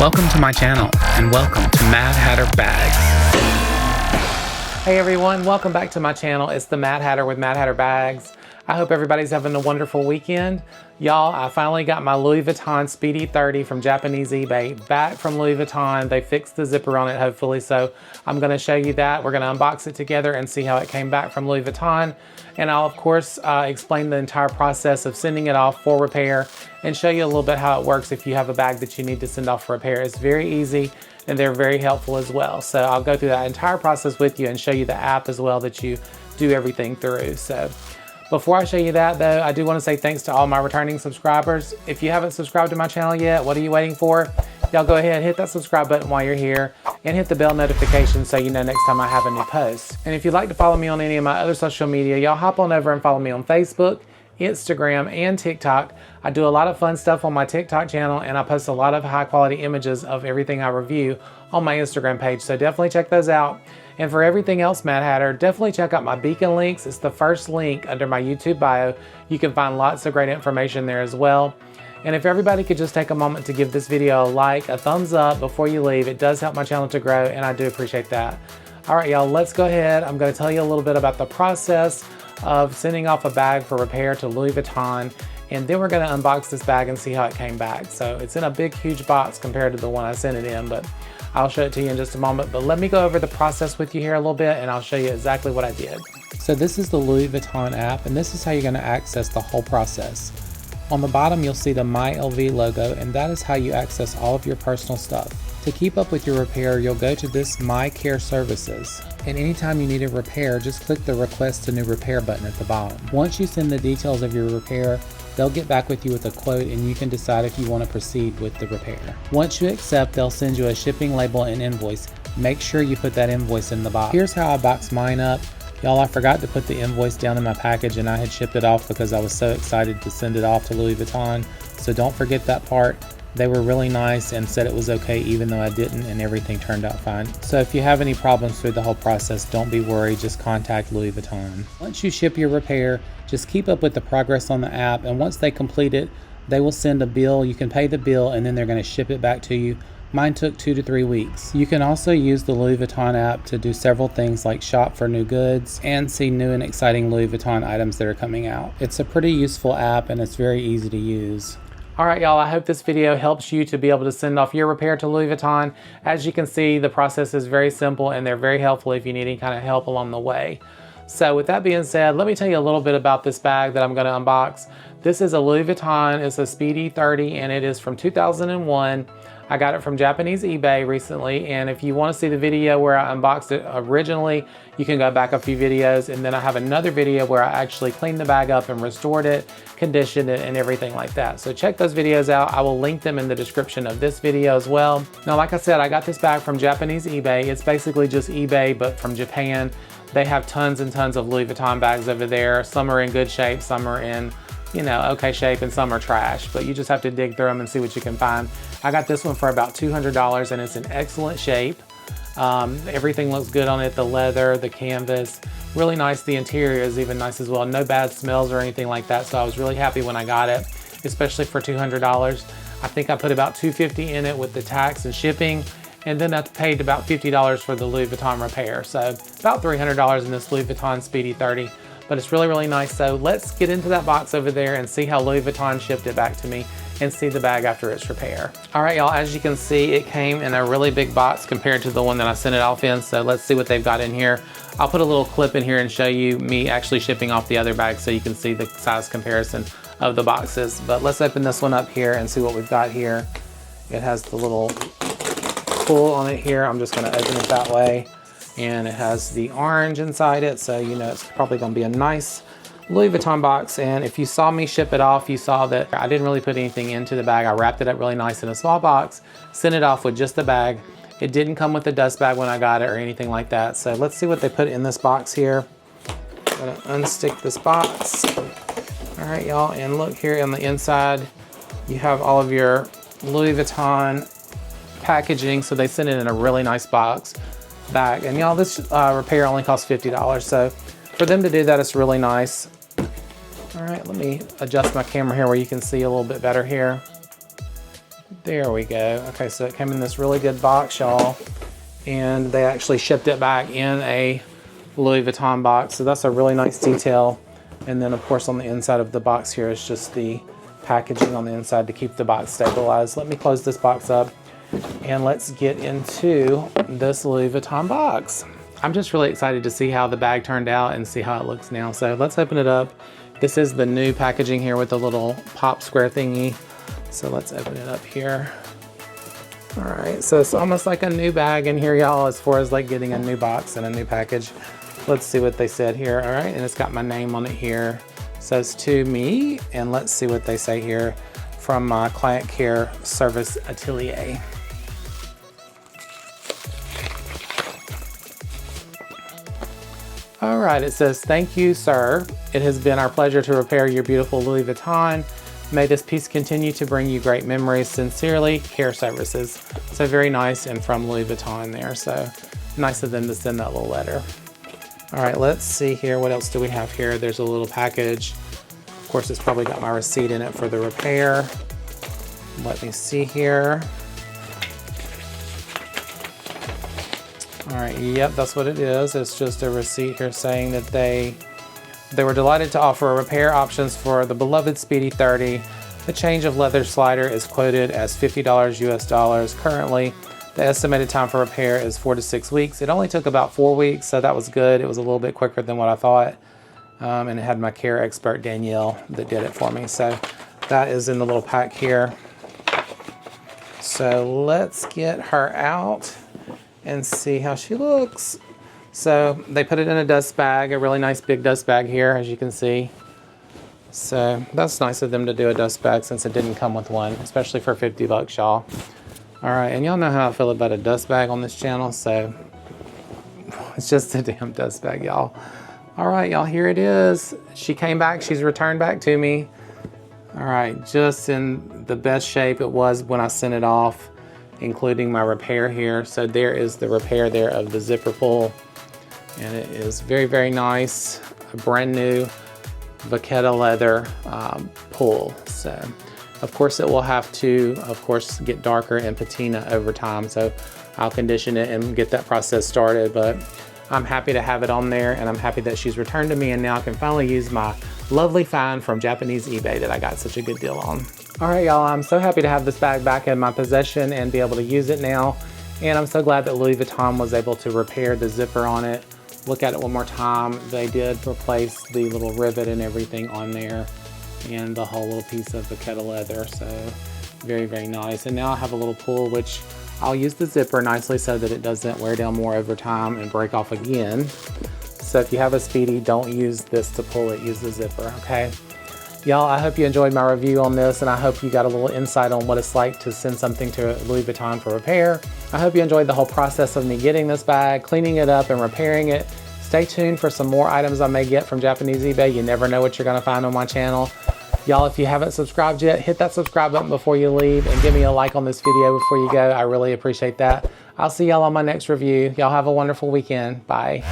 Welcome to my channel, and welcome to Mad Hatter Bags. Hey everyone, welcome back to my channel. It's the Mad Hatter with Mad Hatter Bags. I hope everybody's having a wonderful weekend. Y'all, I finally got my Louis Vuitton Speedy 30 from Japanese eBay back from Louis Vuitton. They fixed the zipper on it, hopefully, so I'm gonna show you that. We're gonna unbox it together and see how it came back from Louis Vuitton. And I'll, of course, explain the entire process of sending it off for repair and show you a little bit how it works if you have a bag that you need to send off for repair. It's very easy and they're very helpful as well. So I'll go through that entire process with you and show you the app as well that you do everything through. So before I show you that though, I do want to say thanks to all my returning subscribers. If you haven't subscribed to my channel yet, what are you waiting for? Y'all go ahead, hit that subscribe button while you're here and hit the bell notification so you know next time I have a new post. And if you'd like to follow me on any of my other social media, y'all hop on over and follow me on Facebook, Instagram, and TikTok. I do a lot of fun stuff on my TikTok channel and I post a lot of high quality images of everything I review on my Instagram page. So definitely check those out. And for everything else Mad Hatter, definitely check out my beacon links. It's the first link under my YouTube bio. You can find lots of great information there as well. And if everybody could just take a moment to give this video a like, a thumbs up before you leave, it does help my channel to grow and I do appreciate that. All right, y'all, let's go ahead. I'm gonna tell you a little bit about the process of sending off a bag for repair to Louis Vuitton. And then we're gonna unbox this bag and see how it came back. So it's in a big, huge box compared to the one I sent it in, but I'll show it to you in just a moment. But let me go over the process with you here a little bit and I'll show you exactly what I did. So this is the Louis Vuitton app and this is how you're gonna access the whole process. On the bottom, you'll see the My LV logo and that is how you access all of your personal stuff. To keep up with your repair, you'll go to this My Care Services. And anytime you need a repair, just click the Request a New Repair button at the bottom. Once you send the details of your repair, they'll get back with you with a quote and you can decide if you want to proceed with the repair. Once you accept, they'll send you a shipping label and invoice. Make sure you put that invoice in the box. Here's how I box mine up. Y'all, I forgot to put the invoice down in my package and I had shipped it off because I was so excited to send it off to Louis Vuitton. So don't forget that part. They were really nice and said it was okay even though I didn't, and everything turned out fine. So if you have any problems through the whole process, don't be worried, just contact Louis Vuitton. Once you ship your repair, just keep up with the progress on the app, and once they complete it, they will send a bill. You can pay the bill and then they're going to ship it back to you. Mine took 2 to 3 weeks. You can also use the Louis Vuitton app to do several things like shop for new goods and see new and exciting Louis Vuitton items that are coming out. It's a pretty useful app and it's very easy to use. All right, y'all, I hope this video helps you to be able to send off your repair to Louis Vuitton. As you can see, the process is very simple and they're very helpful if you need any kind of help along the way. So with that being said, let me tell you a little bit about this bag that I'm gonna unbox. This is a Louis Vuitton, it's a Speedy 30 and it is from 2001. I got it from Japanese eBay recently, and if you want to see the video where I unboxed it originally, you can go back a few videos, and then I have another video where I actually cleaned the bag up and restored it, conditioned it, and everything like that. So check those videos out. I will link them in the description of this video as well. Now, like I said, I got this bag from Japanese eBay. It's basically just eBay, but from Japan. They have tons and tons of Louis Vuitton bags over there. Some are in good shape, some are in, you know, okay shape, and some are trash, but you just have to dig through them and see what you can find. I got this one for about $200 and it's in excellent shape. Everything looks good on it, the leather, the canvas, really nice. The interior is even nice as well. No bad smells or anything like that, so I was really happy when I got it, especially for $200. I think I put about $250 in it with the tax and shipping, and then I paid about $50 for the Louis Vuitton repair. So about $300 in this Louis Vuitton Speedy 30. But it's really, really nice. So let's get into that box over there and see how Louis Vuitton shipped it back to me and see the bag after its repair. All right, y'all, as you can see, it came in a really big box compared to the one that I sent it off in. So let's see what they've got in here. I'll put a little clip in here and show you me actually shipping off the other bag so you can see the size comparison of the boxes. But let's open this one up here and see what we've got here. It has the little pull on it here. I'm just gonna open it that way. And it has the orange inside it, so you know it's probably gonna be a nice Louis Vuitton box. And if you saw me ship it off, you saw that I didn't really put anything into the bag. I wrapped it up really nice in a small box, sent it off with just the bag. It didn't come with a dust bag when I got it or anything like that. So let's see what they put in this box here. I'm gonna unstick this box. All right, y'all, and look here on the inside, you have all of your Louis Vuitton packaging. So they sent it in a really nice box bag. And y'all, this repair only cost $50. So for them to do that, it's really nice. All right, let me adjust my camera here where you can see a little bit better here. There we go. Okay, so it came in this really good box, y'all. And they actually shipped it back in a Louis Vuitton box. So that's a really nice detail. And then of course on the inside of the box here is just the packaging on the inside to keep the box stabilized. Let me close this box up and let's get into this Louis Vuitton box. I'm just really excited to see how the bag turned out and see how it looks now. So let's open it up. This is the new packaging here with the little pop square thingy. So let's open it up here. All right, so it's almost like a new bag in here, y'all, as far as like getting a new box and a new package. Let's see what they said here. All right, and it's got my name on it here. It says to me, and let's see what they say here from my client care service atelier. All right, it says, thank you, sir. It has been our pleasure to repair your beautiful Louis Vuitton. May this piece continue to bring you great memories. Sincerely, Care Services. So very nice, and from Louis Vuitton there. So nice of them to send that little letter. All right, let's see here. What else do we have here? There's a little package. Of course, it's probably got my receipt in it for the repair. Let me see here. All right, yep, that's what it is. It's just a receipt here saying that they were delighted to offer repair options for the beloved Speedy 30. The change of leather slider is quoted as $50 US dollars. Currently, the estimated time for repair is 4 to 6 weeks. It only took about 4 weeks, so that was good. It was a little bit quicker than what I thought. And it had my care expert, Danielle, that did it for me. So that is in the little pack here. So let's get her out and see how she looks. So they put it in a dust bag, a really nice big dust bag here, as you can see. So that's nice of them to do a dust bag since it didn't come with one, especially for 50 bucks, y'all. All right, and y'all know how I feel about a dust bag on this channel, so it's just a damn dust bag, y'all. All right, y'all, here it is. She came back, she's returned back to me. All right, just in the best shape it was when I sent it off, including my repair here. So there is the repair there of the zipper pull. And it is very, very nice, a brand new Vachetta leather pull. So, of course, it will have to, of course, get darker and patina over time. So I'll condition it and get that process started. But I'm happy to have it on there, and I'm happy that she's returned to me, and now I can finally use my lovely find from Japanese eBay that I got such a good deal on. All right, y'all, I'm so happy to have this bag back in my possession and be able to use it now. And I'm so glad that Louis Vuitton was able to repair the zipper on it. Look at it one more time. They did replace the little rivet and everything on there and the whole little piece of Vachetta leather. So very, very nice. And now I have a little pull, which I'll use the zipper nicely so that it doesn't wear down more over time and break off again. So if you have a Speedy, don't use this to pull it, use the zipper, okay? Y'all, I hope you enjoyed my review on this, and I hope you got a little insight on what it's like to send something to Louis Vuitton for repair. I hope you enjoyed the whole process of me getting this bag, cleaning it up, and repairing it. Stay tuned for some more items I may get from Japanese eBay. You never know what you're gonna find on my channel. Y'all, if you haven't subscribed yet, hit that subscribe button before you leave and give me a like on this video before you go. I really appreciate that. I'll see y'all on my next review. Y'all have a wonderful weekend. Bye.